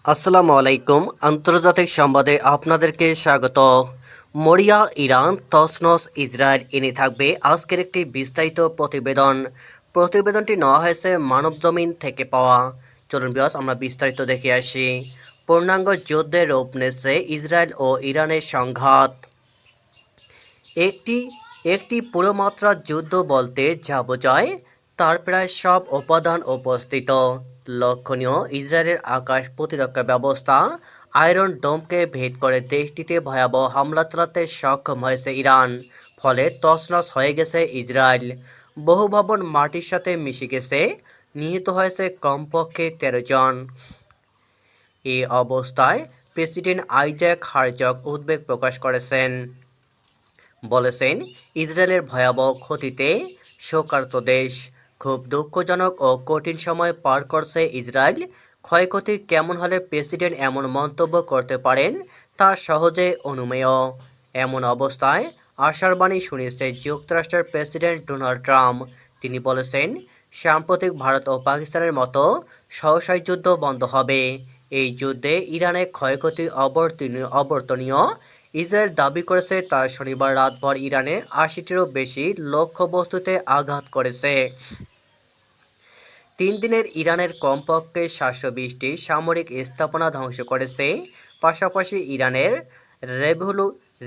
আসসালামু আলাইকুম আন্তর্জাতিক সংবাদে আপনাদেরকে স্বাগত। মরিয়া ইরান তছনছ ইসরায়েল এনে থাকবে আজকের একটি বিস্তারিত প্রতিবেদন। প্রতিবেদনটি নেওয়া হয়েছে মানবজমিন থেকে পাওয়া। চলুন বিয়াস আমরা বিস্তারিত দেখে আসি। পূর্ণাঙ্গ যুদ্ধের রূপ নিচ্ছে ইসরায়েল ও ইরানের সংঘাত। একটি একটি পুরোমাত্রা যুদ্ধ বলতে যা বোঝায় তার প্রায় সব উপাদান উপস্থিত। লক্ষণীয়, ইসরায়েলের আকাশ প্রতিরক্ষা ব্যবস্থা আয়রন ডোমকে ভেদ করে দেশটিতে ভয়াবহ হামলা চালাতে সক্ষম হয়েছে ইরান। ফলে তছনছ হয়ে গেছে ইসরায়েল। বহু ভবন মাটির সাথে মিশে গেছে, নিহত হয়েছে কমপক্ষে 13 জন। এই অবস্থায় প্রেসিডেন্ট আইজ্যাক হারজগ উদ্বেগ প্রকাশ করেছেন। বলেছেন, ইসরায়েলের ভয়াবহ ক্ষতিতে শোকার্ত দেশ। খুব দুঃখজনক ও কঠিন সময় পার করছে ইসরায়েল। ক্ষয়ক্ষতি কেমন হলে প্রেসিডেন্ট এমন মন্তব্য করতে পারেন তা সহজে অনুমেয়। এমন অবস্থায় আশার বাণী শুনিয়েছে যুক্তরাষ্ট্রের প্রেসিডেন্ট ডোনাল্ড ট্রাম্প। তিনি বলেছেন, সাম্প্রতিক ভারত ও পাকিস্তানের মতো সহসাই যুদ্ধ বন্ধ হবে। এই যুদ্ধে ইরানের ক্ষয়ক্ষতি অবর্তনীয়। ইসরায়েল দাবি করেছে তার শনিবার রাতভর ইরানে ৮০টিরও বেশি লক্ষ্যবস্তুতে আঘাত করেছে। ৩ দিনের ইরানের কমপক্ষে ৭২০টি সামরিক স্থাপনা ধ্বংস করেছে। পাশাপাশি ইরানের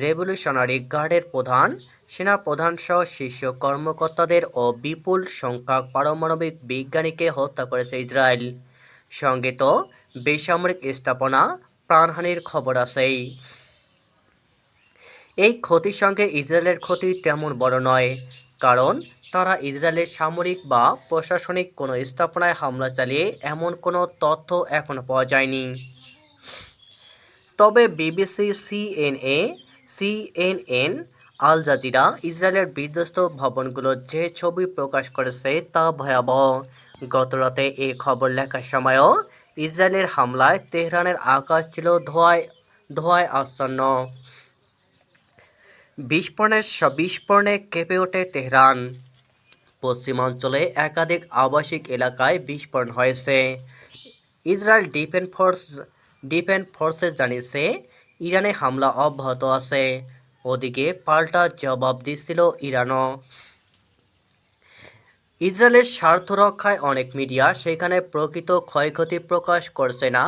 রেভলিউশনারি গার্ডের প্রধান, সেনাপ্রধানসহ শীর্ষ কর্মকর্তাদের ও বিপুল সংখ্যক পারমাণবিক বিজ্ঞানীকে হত্যা করেছে ইসরায়েল। সঙ্গে তো বেসামরিক স্থাপনা, প্রাণহানির খবর আছেই। এই ক্ষতির সঙ্গে ইসরায়েলের ক্ষতি তেমন বড় নয়, কারণ তারা ইসরায়েলের সামরিক বা প্রশাসনিক কোনো স্থাপনায় হামলা চালিয়ে এমন কোনো তথ্য এখনও পাওয়া যায়নি। তবে বিবিসি, সিএনএন, আল জাজিরা ইসরায়েলের বিধ্বস্ত ভবনগুলোর যে ছবি প্রকাশ করেছে তা ভয়াবহ। গতরাতে এই খবর লেখার সময়ও ইসরায়েলের হামলায় তেহরানের আকাশ ছিল ধোঁয়ায় আচ্ছন্ন। বিস্ফোরণে কেঁপে ওঠে তেহরান। পশ্চিমাঞ্চলে একাধিক আবাসিক এলাকায় বিস্ফোরণ হয়েছে। ইসরায়েল ডিফেন্স ফোর্সেস জানিয়েছে, ইরানে হামলা অব্যাহত আছে। ওদিকে পাল্টা জবাব দিচ্ছিল ইরানও। ইসরায়েলের স্বার্থ রক্ষায় অনেক মিডিয়া সেখানে প্রকৃত ক্ষয়ক্ষতি প্রকাশ করছে না।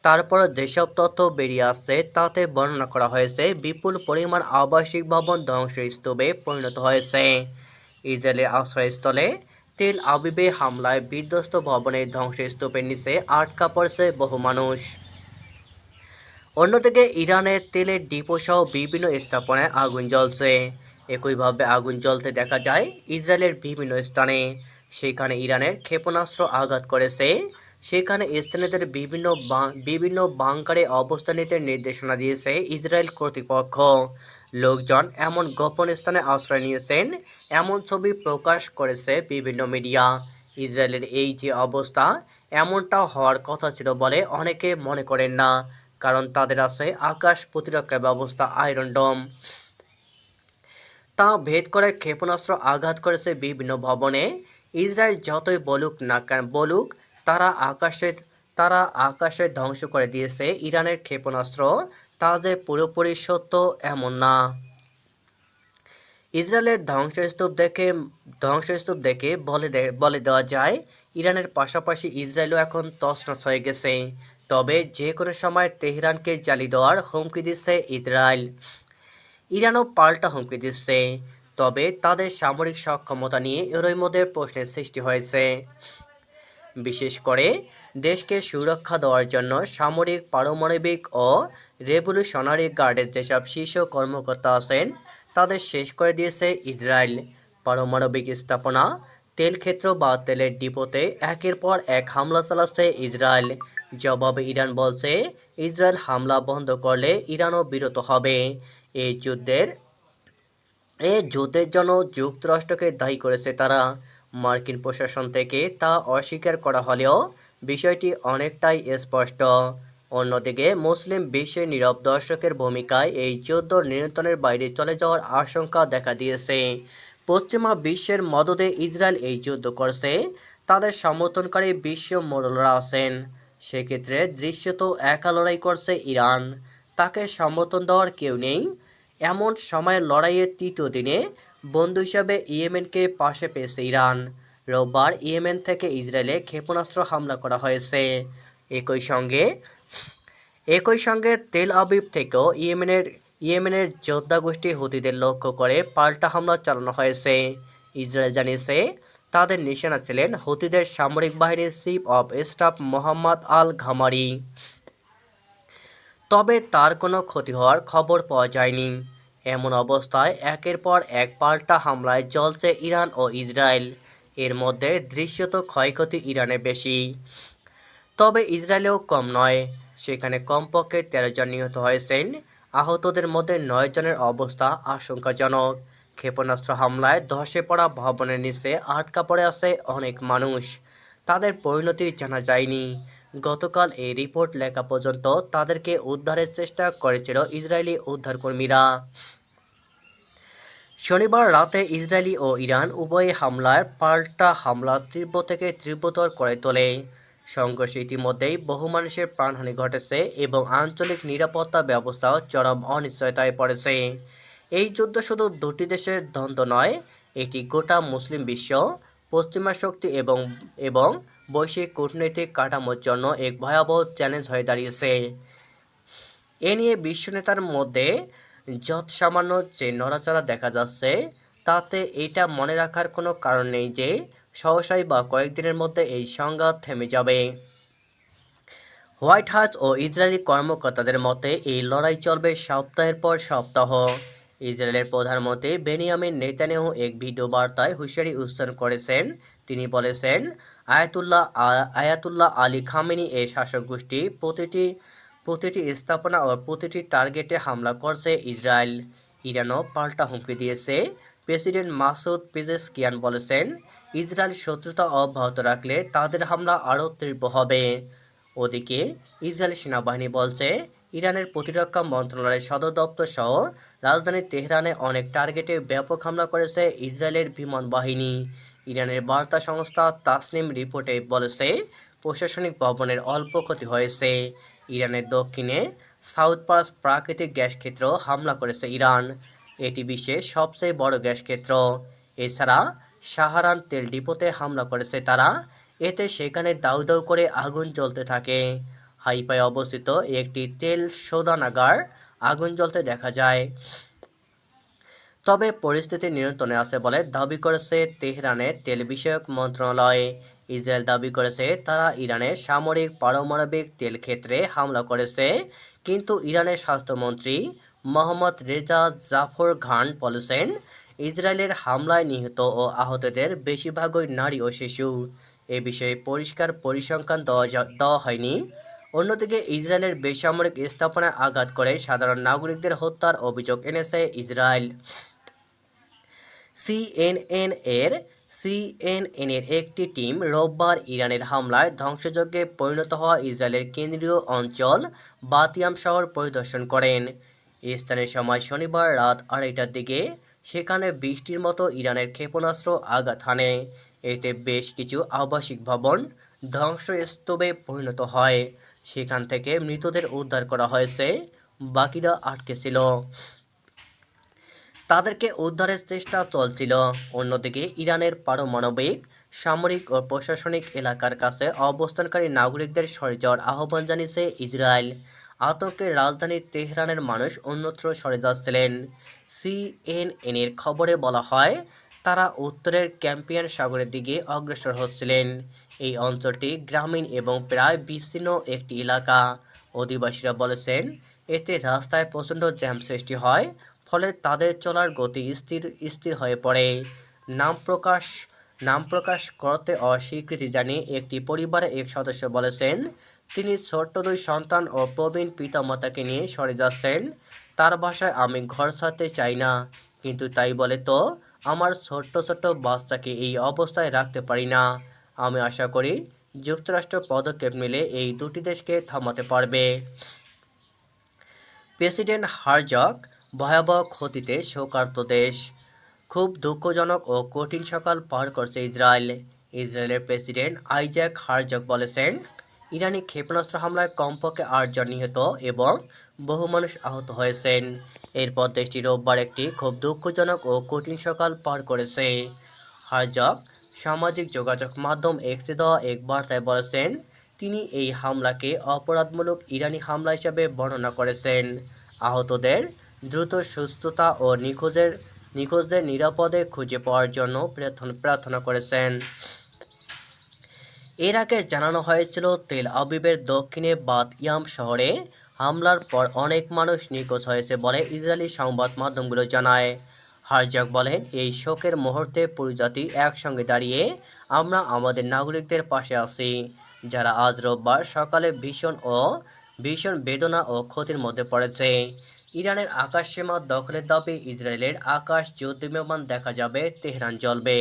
তারপর যেসব তথ্য বেরিয়ে আসছে তাতে বর্ণনা করা হয়েছে বিপুল পরিমাণ আবাসিক ভবন ধ্বংসস্তূপে পরিণত হয়েছে। ইসরায়েলের আশ্রয়স্থলে তেল আবিবে হামলায় বিধ্বস্ত ভবনের ধ্বংসস্তূপের নিচে আটকা পড়ছে বহু মানুষ। অন্যদিকে ইরানের তেলের ডিপোসহ বিভিন্ন স্থাপনায় আগুন জ্বলছে। একইভাবে আগুন জ্বলতে দেখা যায় ইসরায়েলের বিভিন্ন স্থানে। সেখানে ইরানের ক্ষেপণাস্ত্র আঘাত করেছে। সেখানে স্থানীয়দের বিভিন্ন বাংকারে অবস্থান নিতে নির্দেশনা দিয়েছে ইসরায়েল কর্তৃপক্ষ। লোকজন এমন গোপন স্থানে আশ্রয় নিয়েছেন, এমন ছবি প্রকাশ করেছে বিভিন্ন মিডিয়া। ইসরায়েলের এই যে অবস্থা, এমনটা হওয়ার কথা ছিল বলে অনেকে মনে করেন না, কারণ তাদের আছে আকাশ প্রতিরক্ষা ব্যবস্থা আয়রন ডোম। তা ভেদ করে ক্ষেপণাস্ত্র আঘাত করেছে বিভিন্ন ভবনে। ইসরায়েল যতই বলুক, তারা আকাশে ধ্বংস করে দিয়েছে ইরানের ক্ষেপণাস্ত্র, তা যে পুরোপুরি সত্য এমন না। ইসরায়েলের ধ্বংসস্তূপ দেখে বলে দেওয়া যায় ইরানের পাশাপাশি ইসরায়েলও এখন তছনছ হয়ে গেছে। তবে যে কোনো সময় তেহরানকে জ্বালিয়ে দেওয়ার হুমকি দিচ্ছে ইসরায়েল। ইরানও পাল্টা হুমকি দিচ্ছে। তবে তাদের সামরিক সক্ষমতা নিয়ে এরই মধ্যে প্রশ্নের সৃষ্টি হয়েছে। বিশেষ করে দেশকে সুরক্ষা দেওয়ার জন্য সামরিক, পারমাণবিক ও রেভলিউশনারি গার্ডের যেসব শীর্ষ কর্মকর্তা আছেন তাদের শেষ করে দিয়েছে ইসরায়েল। পারমাণবিক স্থাপনা, তেলক্ষেত্র বা তেলের ডিপোতে একের পর এক হামলা চালাচ্ছে ইসরায়েল। জবাবে ইরান বলছে, ইসরায়েল হামলা বন্ধ করলে ইরানও বিরত হবে। এই যুদ্ধের জন্য যুক্তরাষ্ট্রকে দায়ী করেছে তারা। মার্কিন প্রশাসন থেকে তা অস্বীকার করা হলেও বিষয়টি অনেকটাই স্পষ্ট। অন্যদিকে মুসলিম বিশ্বের নীরব দর্শকের ভূমিকায় এই যুদ্ধ নিয়ন্ত্রণের বাইরে চলে যাওয়ার আশঙ্কা দেখা দিয়েছে। পশ্চিমা বিশ্বের মদদে ইসরায়েল এই যুদ্ধ করছে, তাদের সমর্থনকারী বিশ্ব মোড়লরা আছেন। সেক্ষেত্রে দৃশ্যত একা লড়াই করছে ইরান, তাকে সমর্থন দেওয়ার কেউ নেই। এমন সময় লড়াইয়ের তৃতীয় দিনে বন্ধু হিসাবে ইয়েমেনকে পাশে পেয়েছে ইরান। রোববার ইয়েমেন থেকে ইসরায়েলে ক্ষেপণাস্ত্র হামলা করা হয়েছে। একই সঙ্গে একই সঙ্গে তেল আবিব থেকেও ইয়েমেনের যোদ্ধা গোষ্ঠী হুতিদের লক্ষ্য করে পাল্টা হামলা চালানো হয়েছে। ইসরায়েল জানিয়েছে তাদের নিশানা ছিলেন হুতিদের সামরিক বাহিনীর চিফ অব স্টাফ মোহাম্মদ আল ঘামারি। তবে তার কোনো ক্ষতি হওয়ার খবর পাওয়া যায়নি। এমন অবস্থায় একের পর এক পাল্টা হামলায় জ্বলছে ইরান ও ইসরায়েল। এর মধ্যে দৃশ্যত ক্ষয়ক্ষতি ইরানে বেশি, তবে ইসরায়েলেও কম নয়। সেখানে কমপক্ষে ১৩ জন নিহত হয়েছেন। আহতদের মধ্যে ৯ জনের অবস্থা আশঙ্কাজনক। ক্ষেপণাস্ত্র হামলায় ধসে পড়া ভবনের নিচে আটকা পড়ে আছে অনেক মানুষ। তাদের পরিণতি জানা যায়নি। গতকাল এই রিপোর্ট লেখা পর্যন্ত তাদেরকে উদ্ধারের চেষ্টা করেছিল ইসরায়েলি উদ্ধারকর্মীরা। শনিবার রাতে ইসরায়েলি ও ইরান উভয় হামলার পাল্টা হামলা তীব্র থেকে তীব্রতর করে তোলে। সংঘর্ষে ইতিমধ্যেই বহু মানুষের প্রাণহানি ঘটেছে এবং আঞ্চলিক নিরাপত্তা ব্যবস্থাও চরম অনিশ্চয়তায় পড়েছে। এই যুদ্ধ শুধু দুটি দেশের দ্বন্দ্ব নয়, এটি গোটা মুসলিম বিশ্ব, পশ্চিমা শক্তি এবং বৈশ্বিক কূটনৈতিক কাঠামোর জন্য এক ভয়াবহ চ্যালেঞ্জ হয়ে দাঁড়িয়েছে। এ নিয়ে বিশ্ব নেতার মধ্যে যৎসামান্য যে নড়াচড়া দেখা যাচ্ছে, তাতে এটা মনে রাখার কোনো কারণ নেই যে সহসাই বা কয়েকদিনের মধ্যে এই সংঘাত থেমে যাবে। হোয়াইট হাউস ও ইসরায়েলি কর্মকর্তাদের মতে এই লড়াই চলবে সপ্তাহের পর সপ্তাহ। ইসরায়েলের প্রধানমন্ত্রী বেনিয়ামিন নেতানিয়াহু এক ভিডিও বার্তায় হুঁশিয়ারি উচ্চারণ করেছেন। তিনি বলেছেন, আয়াতুল্লাহ আলী খামেনি এর শাসক গোষ্ঠী প্রতিটি স্থাপনা ও প্রতিটি টার্গেটে হামলা করছে ইসরায়েল। ইরানও পাল্টা হুমকি দিয়েছে। প্রেসিডেন্ট মাসুদ পেজেশকিয়ান বলেছেন, ইসরায়েল শত্রুতা অব্যাহত রাখলে তাদের হামলা আরও তীব্র হবে। ওদিকে ইসরায়েলি সেনাবাহিনী বলছে, ইরানের প্রতিরক্ষা মন্ত্রণালয়ের সদর দপ্তর সহ রাজধানী তেহরানে অনেক টার্গেটে ব্যাপক হামলা করেছে ইসরায়েলের বিমান বাহিনী। ইরানের বার্তা সংস্থা তাসনিম রিপোর্টে বলেছে, প্রশাসনিক ভবনের অল্প ক্ষতি হয়েছে। ইরানের দক্ষিণে সাউথ পাস প্রাকৃতিক গ্যাস ক্ষেত্র হামলা করেছে ইরান। এটি বিশ্বের সবচেয়ে বড় গ্যাস ক্ষেত্র। এছাড়া সাহারান তেল ডিপোতে হামলা করেছে তারা। এতে সেখানে দাউ দাউ করে আগুন জ্বলতে থাকে। হাইফায় অবস্থিত একটি তেল শোধনাগার আগুন জ্বলতে দেখা যায়। তবে পরিস্থিতি নিয়ন্ত্রণে আছে বলে দাবি করেছে তেহরানের তেল বিষয়ক মন্ত্রণালয়। ইসরায়েল দাবি করেছে তারা ইরানের সামরিক পারমাণবিক তেল ক্ষেত্রে হামলা করেছে, কিন্তু ইরানের স্বাস্থ্যমন্ত্রী মোহাম্মদ রেজা জাফরগান বলেছেন, ইসরায়েলের হামলায় নিহত ও আহতদের বেশিরভাগই নারী ও শিশু। এ বিষয়ে পরিষ্কার পরিসংখ্যান দেওয়া হয়নি। অন্যদিকে ইসরায়েলের বেসামরিক স্থাপনায় আঘাত করে সাধারণ নাগরিকদের হত্যার অভিযোগ এনেছে ইসরায়েল। সিএনএনের একটি টিম রোববার ইরানের হামলায় ধ্বংসযজ্ঞে পরিণত হওয়া ইসরায়েলের কেন্দ্রীয় অঞ্চল বাতিয়াম শহর পরিদর্শন করেন। স্থানীয় সময় শনিবার রাত ২:৩০টার দিকে সেখানে বৃষ্টির মতো ইরানের ক্ষেপণাস্ত্র আঘাত হানে। এতে বেশ কিছু আবাসিক ভবন ধ্বংসস্তূপে পরিণত হয়। সেখান থেকে মৃতদের উদ্ধার করা হয়েছে, বাকিরা আটকে ছিল। তাদেরকে উদ্ধারের চেষ্টা চলছিল। অন্যদিকে ইরানের পারমাণবিক, সামরিক ও প্রশাসনিক এলাকার কাছে অবস্থানকারী নাগরিকদের সরে যাওয়ার আহ্বান জানিয়েছে ইসরায়েল। আতঙ্কের রাজধানী তেহরানের মানুষ অন্যত্র সরে যাচ্ছিলেন। সিএনএনের খবরে বলা হয়, তারা উত্তরের ক্যাস্পিয়ান সাগরের দিকে অগ্রসর হচ্ছিলেন। এই অঞ্চলটি গ্রামীণ এবং প্রায় বিচ্ছিন্ন একটি এলাকা। অধিবাসীরা বলেছেন, এতে রাস্তায় প্রচণ্ড জ্যাম সৃষ্টি হয়, ফলে তাদের চলার গতি স্থির হয়ে পড়ে। নাম প্রকাশ করতে অস্বীকৃতি জানিয়ে একটি পরিবারের এক সদস্য বলেছেন, তিনি ছোট্ট ২ সন্তান ও প্রবীণ পিতামাতাকে নিয়ে সরে যাচ্ছেন। তার ভাষায়, আমি ঘর ছাড়তে চাই না, কিন্তু তাই বলে তো আমার ছোট্ট বাচ্চাকে এই অবস্থায় রাখতে পারি না। আমি আশা করি যুক্তরাষ্ট্র পদক্ষেপ নিলে এই দুটি দেশকে থামাতে পারবে। প্রেসিডেন্ট হারজগ, ভয়াবহ ক্ষতিতে শোকার্ত দেশ। খুব দুঃখজনক ও কঠিন সকাল পার করছে ইসরায়েল। ইসরায়েলের প্রেসিডেন্ট আইজ্যাক হারজগ বলেছেন, ইরানি ক্ষেপণাস্ত্র হামলায় কমপক্ষে ৮ জন নিহত এবং বহু মানুষ আহত হয়েছেন। এরপর দেশটি রোববার একটি খুব দুঃখজনক ও কঠিন সকাল পার করেছে। হারজক সামাজিক যোগাযোগ মাধ্যম এক্সে দেওয়া এক বার্তায় বলেছেন, তিনি এই হামলাকে অপরাধমূলক ইরানি হামলা হিসেবে বর্ণনা করেছেন। আহতদের দ্রুত সুস্থতা ও নিখোঁজদের নিরাপদে খুঁজে পাওয়ার জন্য প্রার্থনা করেছেন। এর আগে জানানো হয়েছিল, তেল আবিবের দক্ষিণে বাত ইয়াম শহরে হামলার পর অনেক মানুষ নিখোঁজ হয়েছে বলে ইসরায়েলি সংবাদ মাধ্যমগুলো জানায়। হারজাক বলেন, এই শোকের মুহূর্তে পুরো জাতি একসঙ্গে দাঁড়িয়ে আমরা আমাদের নাগরিকদের পাশে আছি, যারা আজ রোববার সকালে ভীষণ বেদনা ও ক্ষতির মধ্যে পড়েছে। ইরানের আকাশসীমা দখলের দাবি ইসরায়েলের আকাশ যুদ্ধবিমান দেখা যাবে, তেহরান জ্বলবে।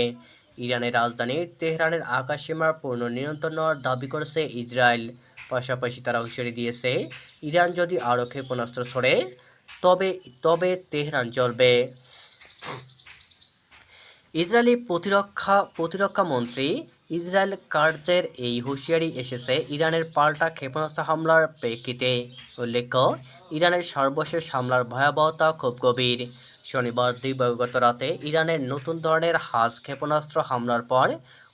ইরানের রাজধানী তেহরানের আকাশসীমার পূর্ণ নিয়ন্ত্রণ নেওয়ার দাবি করেছে ইসরায়েল। পাশাপাশি তারা হুঁশিয়ারি দিয়েছে, ইরান যদি আরও ক্ষেপণাস্ত্র ছড়ে তবে তেহরান জ্বলবে। ইসরায়েলি প্রতিরক্ষা মন্ত্রী ইসরায়েল কাটজের এই হুঁশিয়ারি এসেছে ইরানের পাল্টা ক্ষেপণাস্ত্র হামলার প্রেক্ষিতে। উল্লেখ্য, ইরানের সর্বশেষ হামলার ভয়াবহতা খুব গভীর। শনিবার দিবাগত রাতে ইরানের নতুন ধরনের হাজ ক্ষেপণাস্ত্র হামলার পর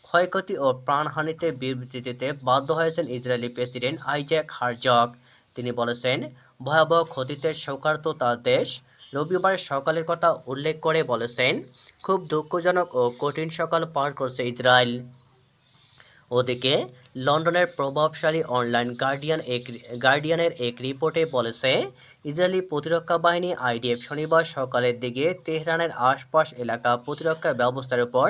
ক্ষয়ক্ষতি ও প্রাণহানিতে বিবৃতি দিতে বাধ্য হয়েছেন ইসরায়েলি প্রেসিডেন্ট আইজ্যাক হারজগ। তিনি বলেছেন, ভয়াবহ ক্ষতিতে শোকার্ত তার দেশ। রবিবার সকালের কথা উল্লেখ করে বলেছেন, খুব দুঃখজনক ও কঠিন সকাল পার করছে ইসরায়েল। ওদিকে লন্ডনের প্রভাবশালী অনলাইন গার্ডিয়ানের এক রিপোর্টে বলেছে, ইসরায়েলি প্রতিরক্ষা বাহিনী আইডিএফ শনিবার সকালের দিকে তেহরানের আশপাশ এলাকা প্রতিরক্ষা ব্যবস্থার উপর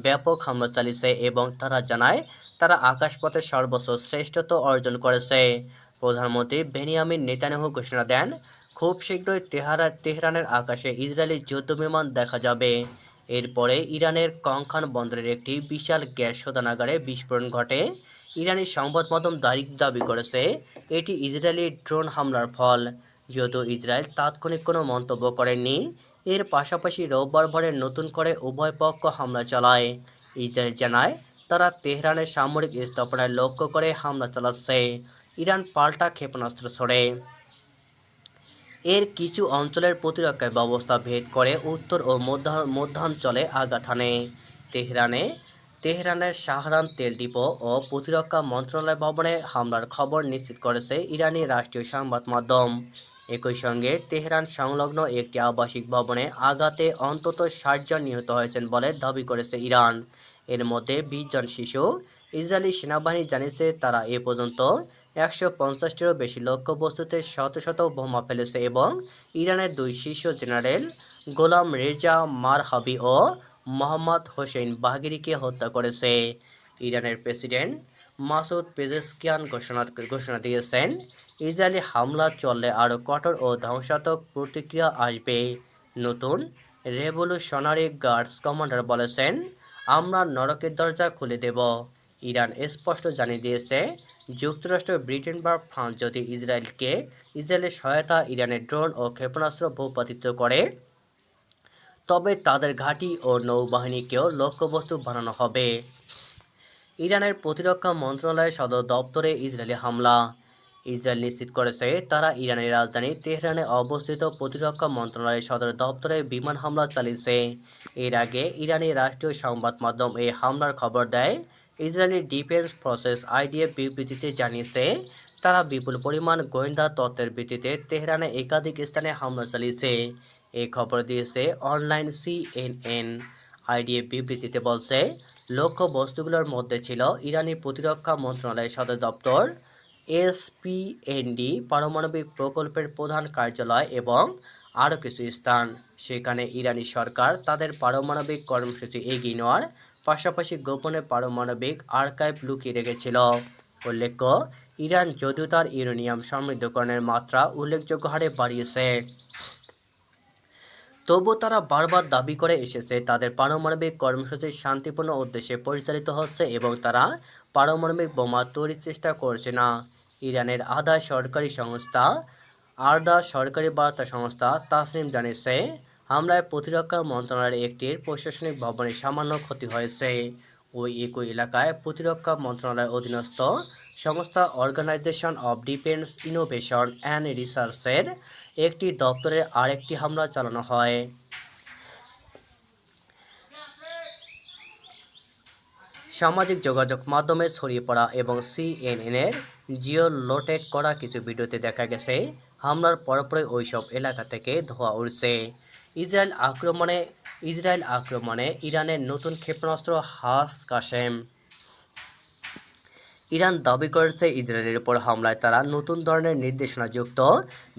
ব্যাপক হামলা চালিয়েছে এবং তারা জানায় তারা আকাশপথে সর্বোচ্চ শ্রেষ্ঠত্ব অর্জন করেছে। প্রধানমন্ত্রী বেনিয়ামিন নেতানিয়াহু ঘোষণা দেন, খুব শীঘ্রই তেহরানের আকাশে ইসরায়েলি যুদ্ধবিমান দেখা যাবে। এরপরে ইরানের কংখান বন্দরের একটি বিশাল গ্যাস শোধনাগারে বিস্ফোরণ ঘটে। ইরানি সংবাদ মাধ্যম দাবি করেছে এটি ইসরায়েলি ড্রোন হামলার ফল, যদিও ইসরায়েল তাৎক্ষণিক কোনো মন্তব্য করেনি। এর পাশাপাশি রোববার ভোরে নতুন করে উভয় পক্ষ হামলা চালায়। ইসরায়েল জানায় তারা তেহরানের সামরিক স্থাপনায় লক্ষ্য করে হামলা চালাচ্ছে। ইরান পাল্টা ক্ষেপণাস্ত্র ছোড়ে। এর কিছু অঞ্চলের প্রতিরক্ষা ব্যবস্থা ভেদ করে উত্তর ও মধ্যাঞ্চলে আঘাত হানে। তেহরানের শাহরান তেল ডিপো ও প্রতিরক্ষা মন্ত্রণালয় ভবনে হামলার খবর নিশ্চিত করেছে ইরানি রাষ্ট্রীয় সংবাদ মাধ্যম। একই সঙ্গে তেহরান সংলগ্ন একটি আবাসিক ভবনে আঘাতে অন্তত ৬০ জন নিহত হয়েছেন বলে দাবি করেছে ইরান। এর মধ্যে ২০ জন শিশু। ইসরায়েলি সেনাবাহিনী জানিয়েছে তারা এ পর্যন্ত ১৫০টিরও বেশি লক্ষ্যবস্তুতে শত শত বোমা ফেলেছে এবং ইরানের দুই শীর্ষ জেনারেল গোলাম রেজা মারহাবি ও মোহাম্মদ হোসেন বাঘেরিকে হত্যা করেছে। ইরানের প্রেসিডেন্ট মাসুদ পেজেশকিয়ান ঘোষণা দিয়েছেন, ইসরায়েলি হামলা চললে আরও কঠোর ও ধ্বংসাত্মক প্রতিক্রিয়া আসবে। নতুন রেভলিউশনারি গার্ডস কমান্ডার বলেছেন, আমরা নরকের দরজা খুলে দেব। ইরান স্পষ্ট জানিয়ে দিয়েছে, যুক্তরাষ্ট্র, ব্রিটেন বা ফ্রান্স যদি ইসরায়েলের সহায়তা ইরানের ড্রোন ও ক্ষেপণাস্ত্র ভূপাতিত করে, তবে তাদের ঘাঁটি ও নৌবাহিনীকেও লক্ষ্যবস্তু বানানো হবে। ইরানের প্রতিরক্ষা মন্ত্রণালয়ের সদর দপ্তরে ইসরায়েলি হামলা। ইসরায়েল নিশ্চিত করেছে তারা ইরানের রাজধানী তেহরানে অবস্থিত প্রতিরক্ষা মন্ত্রণালয়ের সদর দপ্তরে বিমান হামলা চালিয়েছে। এর আগে ইরানি রাষ্ট্রীয় সংবাদ মাধ্যম এই হামলার খবর দেয়। ইসরায়েলি ডিফেন্স ফোর্সেস আইডিএফ বিবৃতিতে জানিয়েছে, তারা বিপুল পরিমাণ গোয়েন্দা তথ্যের ভিত্তিতে তেহরানে একাধিক স্থানে হামলা চালিয়েছে। এই খবর দিয়েছে অনলাইন সিএনএন। আইডিএফ বিবৃতিতে বলছে, লক্ষ্য বস্তুগুলোর মধ্যে ছিল ইরানি প্রতিরক্ষা মন্ত্রণালয়ের সদর দপ্তর, এসপিএনডি পারমাণবিক প্রকল্পের প্রধান কার্যালয় এবং আরও কিছু স্থান। সেখানে ইরানি সরকার তাদের পারমাণবিক কর্মসূচি এগিয়ে নেওয়ার পাশাপাশি গোপনে পারমাণবিক আর্কাইভ লুকিয়ে রেখেছিল। উল্লেখ্য, ইরান যদিও তার ইউরেনিয়াম সমৃদ্ধকরণের মাত্রা উল্লেখযোগ্য হারে বাড়িয়েছে, তবু তারা বারবার দাবি করে এসেছে তাদের পারমাণবিক কর্মসূচি শান্তিপূর্ণ উদ্দেশ্যে পরিচালিত হচ্ছে এবং তারা পারমাণবিক বোমা তৈরির চেষ্টা করছে না। ইরানের আধা সরকারি বার্তা সংস্থা তাসনিম জানিয়েছে, হামলায় প্রতিরক্ষা মন্ত্রণালয়ের একটি প্রশাসনিক ভবনে সামান্য ক্ষতি হয়েছে। ওই একই এলাকায় প্রতিরক্ষা মন্ত্রণালয়ের অধীনস্থ সংস্থা organisation of defence innovation and রিসার্চের একটি দপ্তরে আরেকটি হামলা চালানো হয়। সামাজিক যোগাযোগ মাধ্যমে ছড়িয়ে পড়া এবং সিএনএনের জিওলোকেট করা কিছু ভিডিওতে দেখা গেছে হামলার পরপরই ওইসব এলাকা থেকে ধোঁয়া উঠছে। ইসরায়েল আক্রমণে ইরানের নতুন ক্ষেপণাস্ত্র কাসেম। ইরান দাবি করেছে ইসরায়েলের উপর হামলায় তারা নতুন ধরনের নির্দেশনাযুক্ত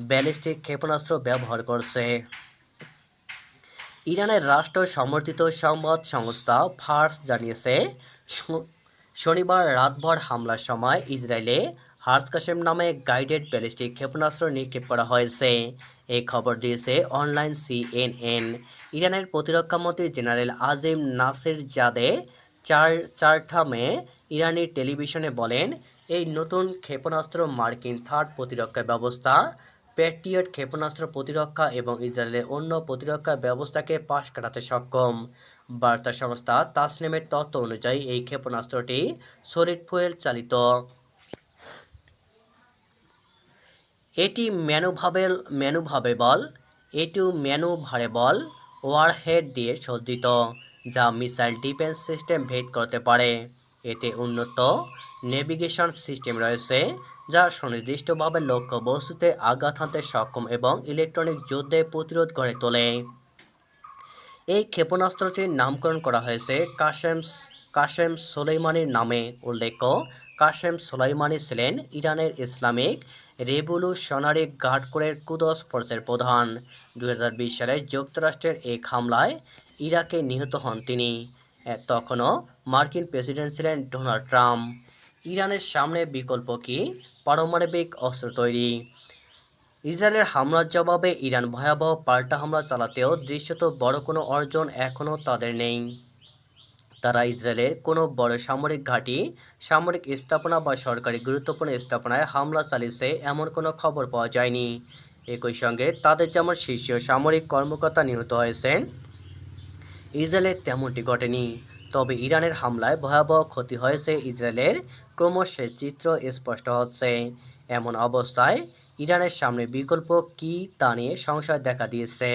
ব্যালিস্টিক ক্ষেপণাস্ত্র ব্যবহার করছে। ইরানের রাষ্ট্র সমর্থিত সংবাদ সংস্থা ফার্স জানিয়েছে শনিবার রাতভর হামলার সময় ইসরায়েলে কাসেম নামে গাইডেড ব্যালিস্টিক ক্ষেপণাস্ত্র নিক্ষেপ করা হয়েছে। এই খবর দিয়েছে অনলাইন সিএনএন। ইরানের প্রতিরক্ষামন্ত্রী জেনারেল আজিম নাসিরজাদে চারটা মে ইরানি টেলিভিশনে বলেন, এই নতুন ক্ষেপণাস্ত্র মার্কিন থার্ড প্রতিরক্ষা ব্যবস্থা প্যাট্রিয়ট ক্ষেপণাস্ত্র প্রতিরক্ষা এবং ইসরায়েলের অন্য প্রতিরক্ষা ব্যবস্থাকে পাশ কাটাতে সক্ষম। বার্তা সংস্থা তাসনিমের তথ্য অনুযায়ী এই ক্ষেপণাস্ত্রটি সলিড ফুয়েল চালিত। এটি ম্যানুভারেবল ওয়ারহেড দিয়ে সজ্জিত, যা মিসাইল ডিফেন্স সিস্টেম ভেদ করতে পারে। এতে উন্নত নেভিগেশন সিস্টেম রয়েছে, যা সুনির্দিষ্টভাবে লক্ষ্যবস্তুতে আঘাত হানতে সক্ষম এবং ইলেকট্রনিক যুদ্ধে প্রতিরোধ গড়ে তোলে। এই ক্ষেপণাস্ত্রটির নামকরণ করা হয়েছে কাসেম সোলেইমানির নামে। উল্লেখ্য, কাসেম সোলেইমানি ছিলেন ইরানের ইসলামিক রেভলিউশনারি গার্ড কোরের কুদস ফোর্সের প্রধান। 2020 সালে যুক্তরাষ্ট্রের এক হামলায় ইরাকে নিহত হন তিনি। তখনও মার্কিন প্রেসিডেন্ট ছিলেন ডোনাল্ড ট্রাম্প। ইরানের সামনে বিকল্প কি? পারমাণবিক অস্ত্র তৈরি। ইসরায়েলের হামলার জবাবে ইরান ভয়াবহ পাল্টা হামলা চালাতেও দৃশ্যত বড় কোনো অর্জন এখনও তাদের নেই। তারা ইসরায়েলের কোনো বড় সামরিক ঘাঁটি, সামরিক স্থাপনা বা সরকারি গুরুত্বপূর্ণ স্থাপনায় হামলা চালিয়েছে এমন কোনো খবর পাওয়া যায়নি। একই সঙ্গে তাদের যেমন শীর্ষ সামরিক কর্মকর্তা নিহত হয়েছেন, ইসরায়েলের তেমনটি ঘটেনি। তবে ইরানের হামলায় ভয়াবহ ক্ষতি হয়েছে ইসরায়েলের ক্রমশ চিত্র স্পষ্ট হচ্ছে। এমন অবস্থায় ইরানের সামনে বিকল্প কী তা নিয়ে সংশয় দেখা দিয়েছে।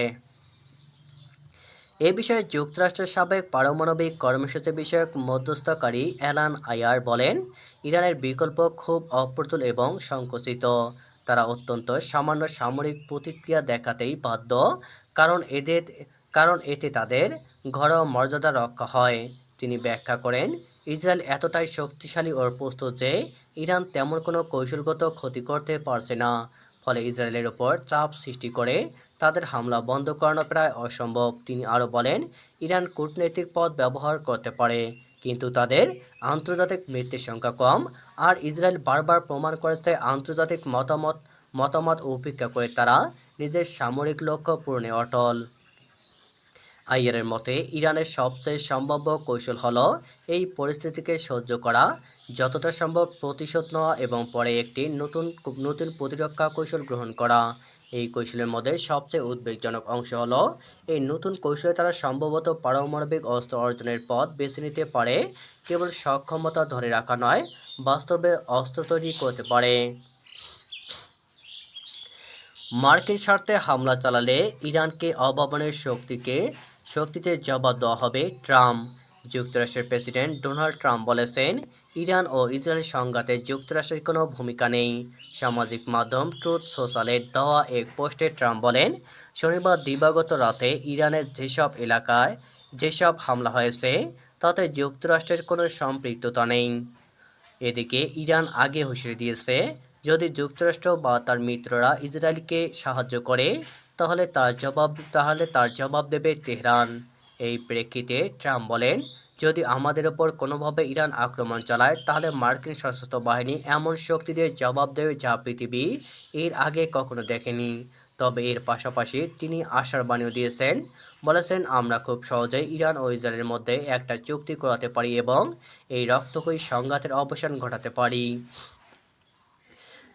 এ বিষয়ে যুক্তরাষ্ট্রের সাবেক পারমাণবিক কর্মসূচি বিষয়ক মধ্যস্থকারী অ্যালান আয়ার বলেন, ইরানের বিকল্প খুব অপ্রতুল এবং সংকুচিত। তারা অত্যন্ত সামান্য সামরিক প্রতিক্রিয়া দেখাতেই বাধ্য, কারণ এতে তাদের ঘরোয়া মর্যাদা রক্ষা হয়। তিনি ব্যাখ্যা করেন, ইসরায়েল এতটাই শক্তিশালী ও প্রস্তুত যে ইরান তেমন কোনো কৌশলগত ক্ষতি করতে পারছে না। ফলে ইসরায়েলের ওপর চাপ সৃষ্টি করে তাদের হামলা বন্ধ করানো প্রায় অসম্ভব। তিনি আরও বলেন, ইরান কূটনৈতিক পথ ব্যবহার করতে পারে, কিন্তু তাদের আন্তর্জাতিক মৃত্যুর সংখ্যা কম। আর ইসরায়েল বারবার প্রমাণ করেছে আন্তর্জাতিক মতামত উপেক্ষা করে তারা নিজের সামরিক লক্ষ্য পূরণে অটল। আইয়ারের মতে, ইরানের সবচেয়ে সম্ভাব্য কৌশল হলো এই পরিস্থিতিকে সহ্য করা, যতটা সম্ভব প্রতিশোধ নেওয়া এবং পরে একটি নতুন প্রতিরক্ষা কৌশল গ্রহণ করা। এই কৌশলের মধ্যে সবচেয়ে উদ্বেগজনক অংশ হলো, এই নতুন কৌশলে তারা সম্ভবত পারমাণবিক অস্ত্র অর্জনের পথ বেছে নিতে পারে। কেবল সক্ষমতা ধরে রাখা নয়, বাস্তবে অস্ত্র তৈরি করতে পারে। মার্কিন স্বার্থে হামলা চালালে ইরানকে অভাবনের শক্তিতে জবাব দেওয়া হবে। ট্রাম্প। যুক্তরাষ্ট্রের প্রেসিডেন্ট ডোনাল্ড ট্রাম্প বলেছেন, ইরান ও ইসরায়েল সংঘাতে যুক্তরাষ্ট্রের কোনো ভূমিকা নেই। সামাজিক মাধ্যম ট্রুথ সোশ্যালে দেওয়া এক পোস্টে ট্রাম্প বলেন, শনিবার দিবাগত রাতে ইরানের যেসব হামলা হয়েছে তাতে যুক্তরাষ্ট্রের কোনো সম্পৃক্ততা নেই। এদিকে ইরান আগে হুঁশিয়ারি দিয়েছে, যদি যুক্তরাষ্ট্র বা তার মিত্ররা ইসরায়েলকে সাহায্য করে তাহলে তার জবাব দেবে তেহরান। এই প্রেক্ষিতে ট্রাম্প বলেন, যদি আমাদের ওপর কোনোভাবে ইরান আক্রমণ চালায় তাহলে মার্কিন সশস্ত্র বাহিনী এমন শক্তি দিয়ে জবাব দেবে যা পৃথিবী এর আগে কখনো দেখেনি। তবে এর পাশাপাশি তিনি আশার বাণীও দিয়েছেন, বলেছেন, আমরা খুব সহজেই ইরান ও ইসরায়েলের মধ্যে একটা চুক্তি করাতে পারি এবং এই রক্তক্ষয়ী সংঘাতের অবসান ঘটাতে পারি।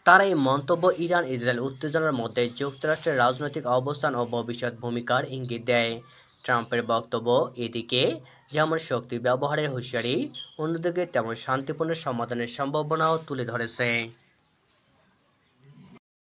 তার এই মন্তব্য ইরান ইসরায়েল উত্তেজনার মধ্যে যুক্তরাষ্ট্রের রাজনৈতিক অবস্থান ও ভবিষ্যৎ ভূমিকার ইঙ্গিত দেয়। ট্রাম্পের বক্তব্য এদিকে যেমন শক্তি ব্যবহারের হুঁশিয়ারি, অন্যদিকে তেমন শান্তিপূর্ণ সমাধানের সম্ভাবনাও তুলে ধরেছে।